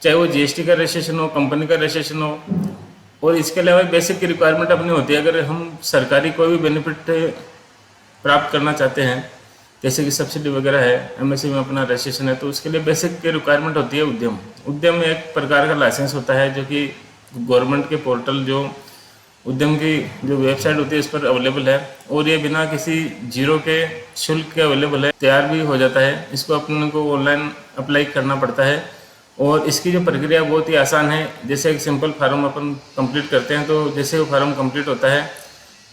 चाहे वो जीएसटी का रजिस्ट्रेशन हो, कंपनी का रजिस्ट्रेशन हो, और इसके अलावा बेसिक की रिक्वायरमेंट अपनी होती है। अगर हम सरकारी कोई भी बेनिफिट प्राप्त करना चाहते हैं, जैसे कि सब्सिडी वगैरह है, एमएससी में अपना रजिस्ट्रेशन है, तो उसके लिए बेसिक की रिक्वायरमेंट होती है उद्यम। उद्यम एक प्रकार का लाइसेंस होता है जो कि गवर्नमेंट के पोर्टल, जो उद्यम की जो वेबसाइट होती है, इस पर अवेलेबल है, और ये बिना किसी जीरो के शुल्क के अवेलेबल है, तैयार भी हो जाता है। इसको अपन को ऑनलाइन अप्लाई करना पड़ता है, और इसकी जो प्रक्रिया बहुत ही आसान है। जैसे एक सिंपल फार्म अपन कंप्लीट करते हैं, तो जैसे वो फार्म कंप्लीट होता है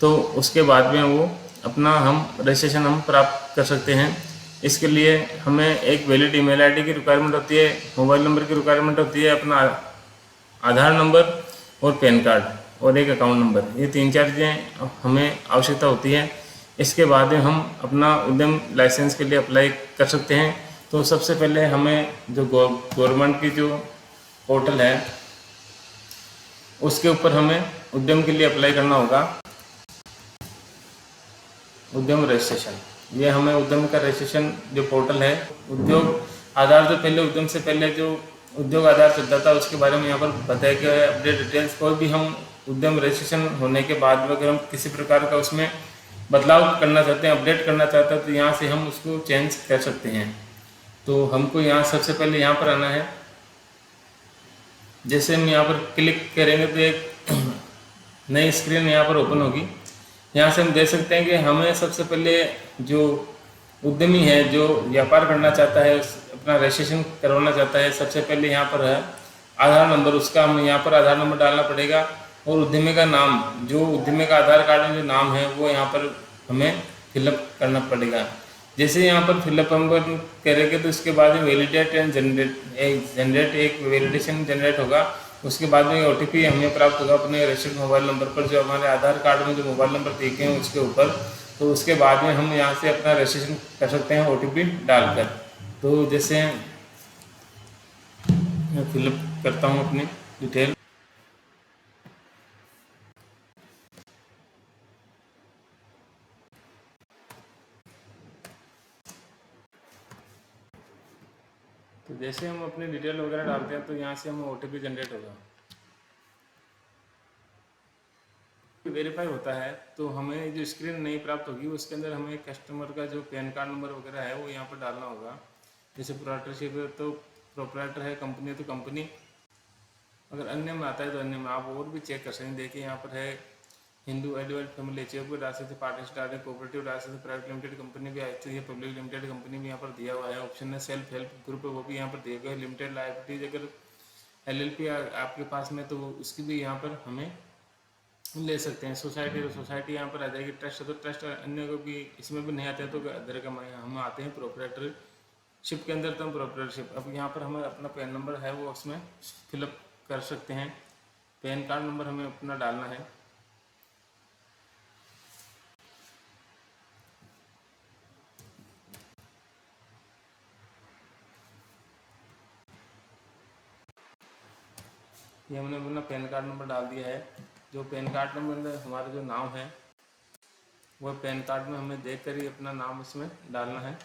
तो उसके बाद में वो अपना हम रजिस्ट्रेशन हम प्राप्त कर सकते हैं। इसके लिए हमें एक वैलिड ईमेल आईडी की रिक्वायरमेंट होती है, मोबाइल नंबर की रिक्वायरमेंट होती है, अपना आधार नंबर और पैन कार्ड और एक अकाउंट नंबर, ये 3-4 चीज़ें हमें आवश्यकता होती है। इसके बाद में हम अपना उद्यम लाइसेंस के लिए अप्लाई कर सकते हैं। तो सबसे पहले हमें जो गवर्नमेंट की जो पोर्टल है उसके ऊपर हमें उद्यम के लिए अप्लाई करना होगा, उद्यम रजिस्ट्रेशन। ये हमें उद्यम का रजिस्ट्रेशन जो पोर्टल है, उद्योग आधार, जो पहले उद्यम से पहले जो उद्योग आधार चलता था उसके बारे में यहाँ पर बताया गया है। अपडेट डिटेल्स कोई भी हम उद्यम रजिस्ट्रेशन होने के बाद में अगर हम किसी प्रकार का उसमें बदलाव करना चाहते हैं, अपडेट करना चाहते हैं, तो यहाँ से हम उसको चेंज कर सकते हैं। तो हमको यहाँ सबसे पहले यहाँ पर आना है। जैसे हम यहाँ पर क्लिक करेंगे तो एक नई स्क्रीन यहाँ पर ओपन होगी। यहाँ से हम देख सकते हैं कि हमें सबसे पहले जो उद्यमी है, जो व्यापार करना चाहता है, अपना रजिस्ट्रेशन करवाना चाहता है, सबसे पहले यहाँ पर है आधार नंबर। उसका हम यहाँ पर आधार नंबर डालना पड़ेगा, और उद्यमी का नाम, जो उद्यमी का आधार कार्ड में जो नाम है वो यहाँ पर हमें फिलअप करना पड़ेगा। जैसे यहाँ पर फिलअप हम करेंगे तो इसके बाद में वैलिडेट एंड जनरेट एक वैलिडेशन जनरेट होगा। उसके बाद में ओटीपी हमें प्राप्त होगा अपने रजिस्टर्ड मोबाइल नंबर पर, जो हमारे आधार कार्ड में जो मोबाइल नंबर दिए हैं उसके ऊपर। तो उसके बाद में हम यहाँ से अपना रजिस्ट्रेशन कर सकते हैं ओटीपी डालकर। तो जैसे मैं फिलअप करता हूँ अपनी डिटेल। तो जैसे हम अपनी डिटेल वगैरह डालते हैं तो यहाँ से हमें ओटीपी जनरेट होगा, वेरीफाई होता है। तो हमें जो स्क्रीन नहीं प्राप्त होगी उसके अंदर हमें कस्टमर का जो पैन कार्ड नंबर वगैरह है वो यहाँ पर डालना होगा। जैसे प्रोप्राइटरशिप है तो प्रोप्राइटर है, कंपनी है तो कंपनी, अगर अन्य में आता है तो अन्य में। आप और भी चेक कर सकते हैं। देखिए यहाँ पर है हिंदू एडवर्ड फैमिली एचएफ को डाल सकते, पार्टनरशिप डाल सकते, कोऑपरेटिव डाल सकते, प्राइवेट लिमिटेड कंपनी भी आती है, पब्लिक लिमिटेड कंपनी भी यहाँ पर दिया हुआ है। ऑप्शन है सेल्फ हेल्प ग्रुप है, वो भी यहाँ पर दिया गया है। लिमिटेड लाइबिलिटीज अगर एलएलपी आपके पास में तो उसकी भी यहाँ पर हमें ले सकते हैं। सोसाइटी तो सोसाइटी यहाँ पर आ जाएगी। ट्रस्ट है तो ट्रस्ट, अन्य को भी इसमें भी नहीं आते हैं तो अदर का हम आते हैं प्रोप्राइटरशिप के अंदर। तो हम प्रोप्राइटरशिप, अब यहाँ पर हमें अपना पैन नंबर है वो उसमें फिलअप कर सकते हैं। पैन कार्ड नंबर हमें अपना डालना है। ये हमने अपना पैन कार्ड नंबर डाल दिया है। जो पैन कार्ड नंबर में हमारा जो नाम है वह पैन कार्ड में हमें देख कर ही अपना नाम इसमें डालना है।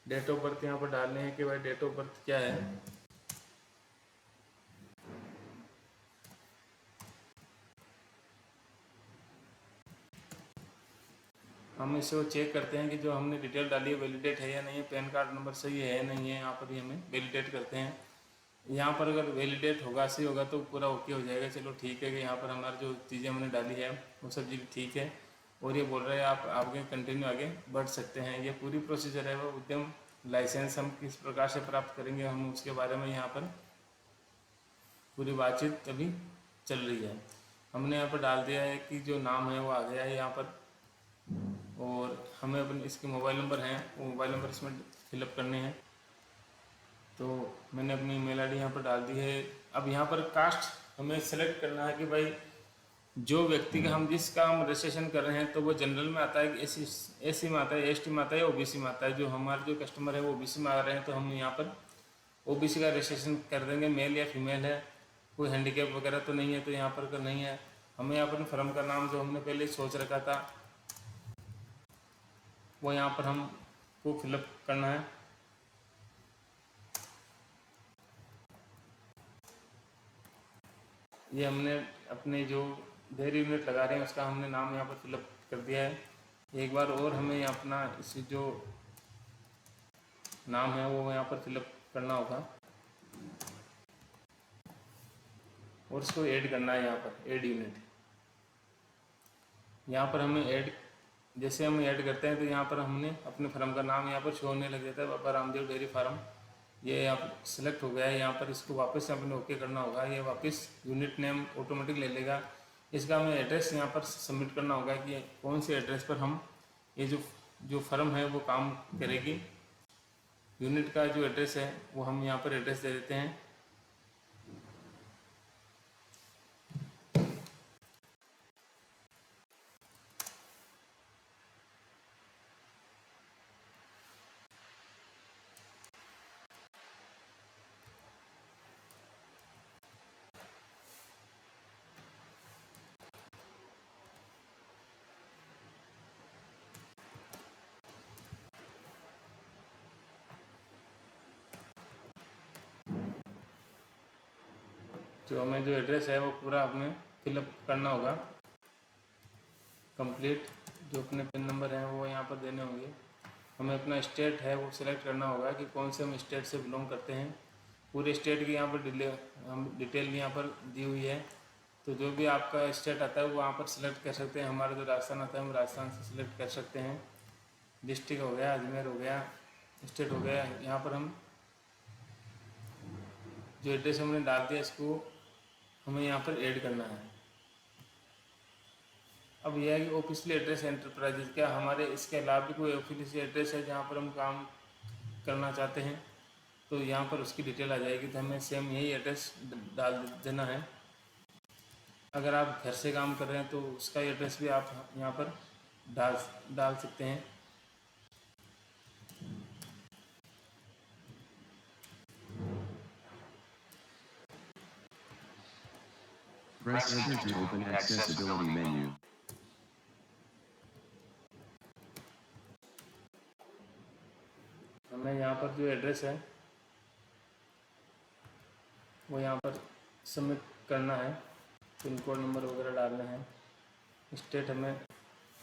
डेट ऑफ बर्थ यहाँ पर डालने हैं कि भाई डेट ऑफ बर्थ क्या है। हम इसको चेक करते हैं कि जो हमने डिटेल डाली है वैलिडेट है या नहीं है, पैन कार्ड नंबर सही है या नहीं है। यहाँ पर ही हमें वैलिडेट करते हैं। यहाँ पर अगर वैलिडेट होगा, सही होगा तो पूरा ओके हो जाएगा। चलो ठीक है कि यहाँ पर हमारी जो चीज़ें हमने डाली है वो सब चीज़ ठीक है। और ये बोल रहे हैं आप आगे कंटिन्यू आगे बढ़ सकते हैं। ये पूरी प्रोसीजर है वो उद्यम लाइसेंस हम किस प्रकार से प्राप्त करेंगे, हम उसके बारे में यहाँ पर पूरी बातचीत अभी चल रही है। हमने यहाँ पर डाल दिया है कि जो नाम है वो आ गया है यहाँ पर, और हमें अपने इसके मोबाइल नंबर हैं वो मोबाइल नंबर इसमें फिलअप करने हैं। तो मैंने अपनी ईमेल आईडी यहाँ पर डाल दी है। अब यहाँ पर कास्ट हमें सेलेक्ट करना है कि भाई जो व्यक्ति का हम जिस काम रजिस्ट्रेशन कर रहे हैं तो वो जनरल में आता है कि एसी में आता है, एसटी में आता है या ओबीसी में आता है। जो हमारे जो कस्टमर है वो ओबीसी में आ रहे हैं तो हम यहाँ पर ओबीसी का रजिस्ट्रेशन कर देंगे। मेल या फीमेल है, कोई हैंडीकैप वगैरह तो नहीं है, तो यहाँ पर नहीं है। हमें यहाँ पर फर्म का नाम जो हमने पहले सोच रखा था वो यहाँ पर हमको फिलअप करना है। ये हमने अपने जो डेयरी यूनिट लगा रहे हैं उसका हमने नाम यहाँ पर फिलअप कर दिया है। एक बार और हमें अपना इस जो नाम है वो यहाँ पर फिलअप करना होगा और इसको ऐड करना है। यहाँ पर ऐड यूनिट, यहाँ पर हमें ऐड, जैसे हम ऐड करते हैं तो यहाँ पर हमने अपने फार्म का नाम यहाँ पर शो होने लग जाता है, बाबा रामदेव डेयरी फार्म। ये यहाँ पर सिलेक्ट हो गया है। यहाँ पर इसको वापस अपने ओके करना होगा, ये वापस यूनिट नेम ऑटोमेटिक ले लेगा। इसका हमें एड्रेस यहाँ पर सबमिट करना होगा कि कौन से एड्रेस पर हम ये जो फर्म है वो काम करेगी। यूनिट का जो एड्रेस है वो हम यहाँ पर एड्रेस दे देते हैं। जो हमें जो एड्रेस है वो पूरा हमें फिलअप करना होगा कंप्लीट। जो अपने पिन नंबर हैं वो यहाँ पर देने होंगे। हमें अपना स्टेट है वो सिलेक्ट करना होगा कि कौन से हम स्टेट से बिलोंग करते हैं। पूरे स्टेट की यहाँ पर डिटेल भी यहाँ पर दी हुई है। तो जो भी आपका स्टेट आता है वो वहाँ पर सिलेक्ट कर सकते हैं। हमारा जो राजस्थान आता है हम राजस्थान से सिलेक्ट कर सकते हैं। डिस्ट्रिक्ट हो गया, अजमेर हो गया, स्टेट हो गया। यहाँ पर हम जो एड्रेस हमने डाल दिया इसको हमें यहाँ पर ऐड करना है। अब यह है कि ऑफिशियल एड्रेस एंटरप्राइजेज, क्या हमारे इसके अलावा भी कोई ऑफिशियल एड्रेस है जहाँ पर हम काम करना चाहते हैं तो यहाँ पर उसकी डिटेल आ जाएगी। तो हमें सेम यही एड्रेस डाल देना है। अगर आप घर से काम कर रहे हैं तो उसका एड्रेस भी आप यहाँ पर डाल सकते हैं। Press Enter to open Accessibility menu. हमें यहाँ पर जो एड्रेस है वो यहाँ पर सबमिट करना है। पिन कोड नंबर वगैरह डालने हैं। स्टेट हमें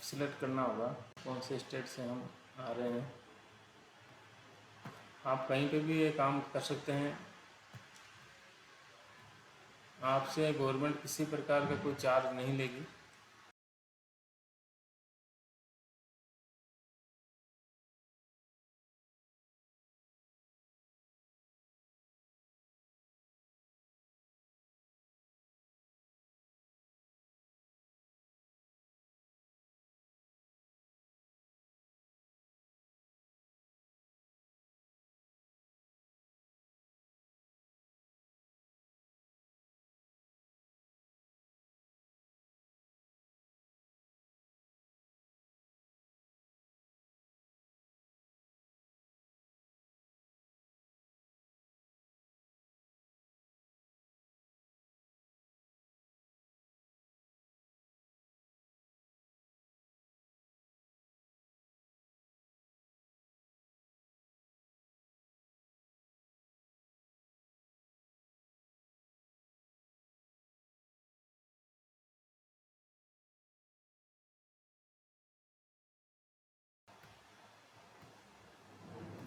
सिलेक्ट करना होगा कौन से स्टेट से हम आ रहे हैं। आप कहीं पे भी ये काम कर सकते हैं। आपसे गवर्नमेंट किसी प्रकार का कोई चार्ज नहीं लेगी।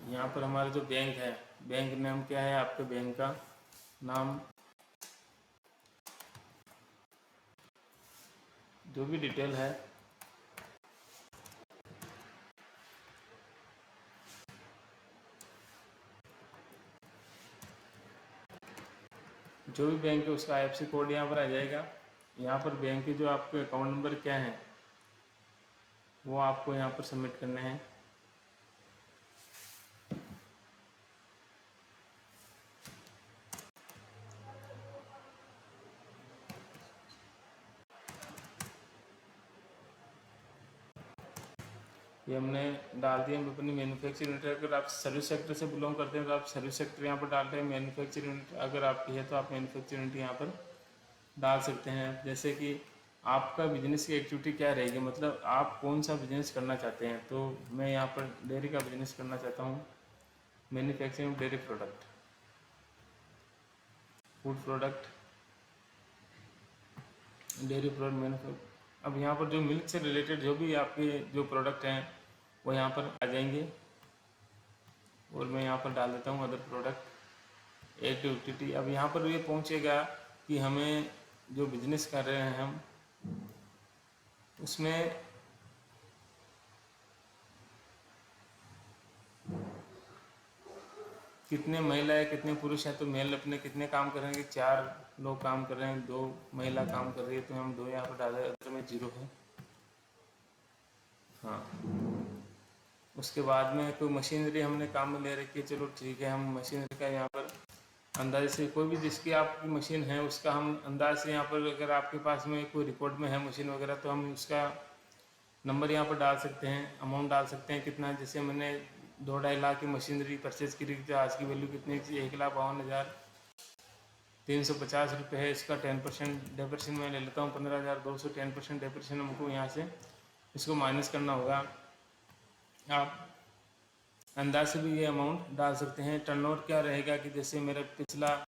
यहाँ पर हमारा जो बैंक है, बैंक नेम क्या है, आपके बैंक का नाम, जो भी डिटेल है जो भी बैंक है उसका IFSC कोड यहाँ पर आ जाएगा। यहाँ पर बैंक के जो आपके अकाउंट नंबर क्या हैं वो आपको यहाँ पर सबमिट करने हैं। ये हमने डाल दिए हम अपनी मैन्युफैक्चरिंग यूनिट। अगर आप सर्विस सेक्टर से बिलोंग करते हैं तो आप सर्विस सेक्टर यहाँ पर डाल रहे हैं। मैन्युफैक्चरिंग यूनिट अगर आपकी है तो आप मैन्युफैक्चरिंग यूनिट यहाँ पर डाल सकते हैं। जैसे कि आपका बिजनेस की एक्टिविटी क्या रहेगी, मतलब आप कौन सा बिजनेस करना चाहते हैं। तो मैं यहाँ पर डेयरी का बिजनेस करना चाहता हूँ। Manufacturing dairy product, food product, dairy product manufacture. अब यहाँ पर जो मिल्क से रिलेटेड जो भी आपके जो प्रोडक्ट हैं वो यहाँ पर आ जाएंगे, और मैं यहाँ पर डाल देता हूँ अदर प्रोडक्ट एक्टिविटी। अब यहाँ पर ये पहुँचेगा कि हमें जो बिजनेस कर रहे हैं हम उसमें कितने महिला है कितने पुरुष हैं। तो मेल अपने कितने काम कर रहे हैं कि 4 लोग काम कर रहे हैं, 2 महिला काम कर रही है, तो हम 2 यहाँ पर डालें, अदर में 0 है। हाँ, उसके बाद में कोई मशीनरी हमने काम में ले रखी है, चलो ठीक है, हम मशीनरी का यहाँ पर अंदाजे से कोई भी जिसकी आपकी मशीन है उसका हम अंदाज से यहाँ पर, अगर आपके पास में कोई रिकॉर्ड में है मशीन वगैरह, तो हम उसका नंबर यहाँ पर डाल सकते हैं, अमाउंट डाल सकते हैं कितना। जैसे मैंने 2-2.5 लाख की मशीनरी परचेज करी, तो आज की वैल्यू कितनी थी, 1,52,350 रुपये है। इसका 10% डेप्रेशन मैं ले लेता हूँ, 15,200। 10% डेप्रेशन हमको यहाँ से इसको माइनस करना होगा। आप अंदाज से भी ये अमाउंट डाल सकते हैं। टर्नओवर क्या रहेगा कि जैसे मेरा पिछला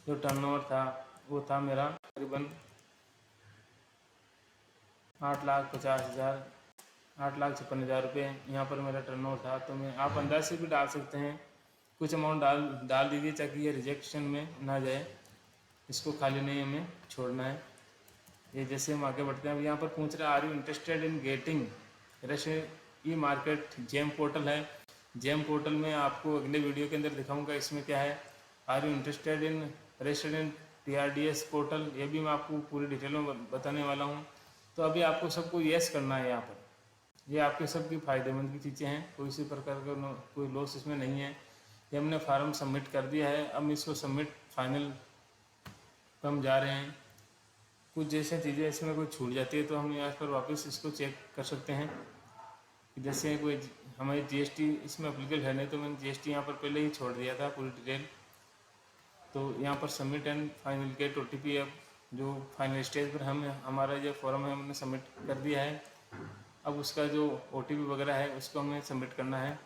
जो टर्नओवर था वो था मेरा तकरीबन 8,50,000, 8,56,000 रुपये यहाँ पर मेरा टर्नओवर था। तो मैं आप अंदाज से भी डाल सकते हैं, कुछ अमाउंट डाल दीजिए ताकि ये रिजेक्शन में ना जाए, इसको खाली नहीं हमें छोड़ना है। ये जैसे हम आगे बढ़ते हैं, अब यहाँ पर पूछ रहा है are you interested in getting e market GeM portal है। जेम पोर्टल में आपको अगले वीडियो के अंदर दिखाऊंगा इसमें क्या है। Are you interested in resident TRDS portal, ये भी मैं आपको पूरी डिटेल में बताने वाला हूँ। तो अभी आपको सबको येस करना है यहाँ पर, ये आपके सबकी फ़ायदेमंद की चीज़ें हैं, कोई सी प्रकार का कोई लॉस इसमें नहीं है। ये हमने फार्म सबमिट कर दिया है, अब इसको सबमिट फाइनल पर हम जा रहे हैं। कुछ जैसे चीज़ें इसमें कोई छूट जाती है तो हम यहाँ पर वापस इसको चेक कर सकते हैं। जैसे कोई हमारी GST इसमें अप्लीकेबल है नहीं, तो मैंने GST यहाँ पर पहले ही छोड़ दिया था पूरी डिटेल। तो यहाँ पर submit and final get OTP, अब जो फाइनल स्टेज पर हमारा जो फॉर्म है हमने सबमिट कर दिया है। अब उसका जो OTP वगैरह है उसको हमें सबमिट करना है।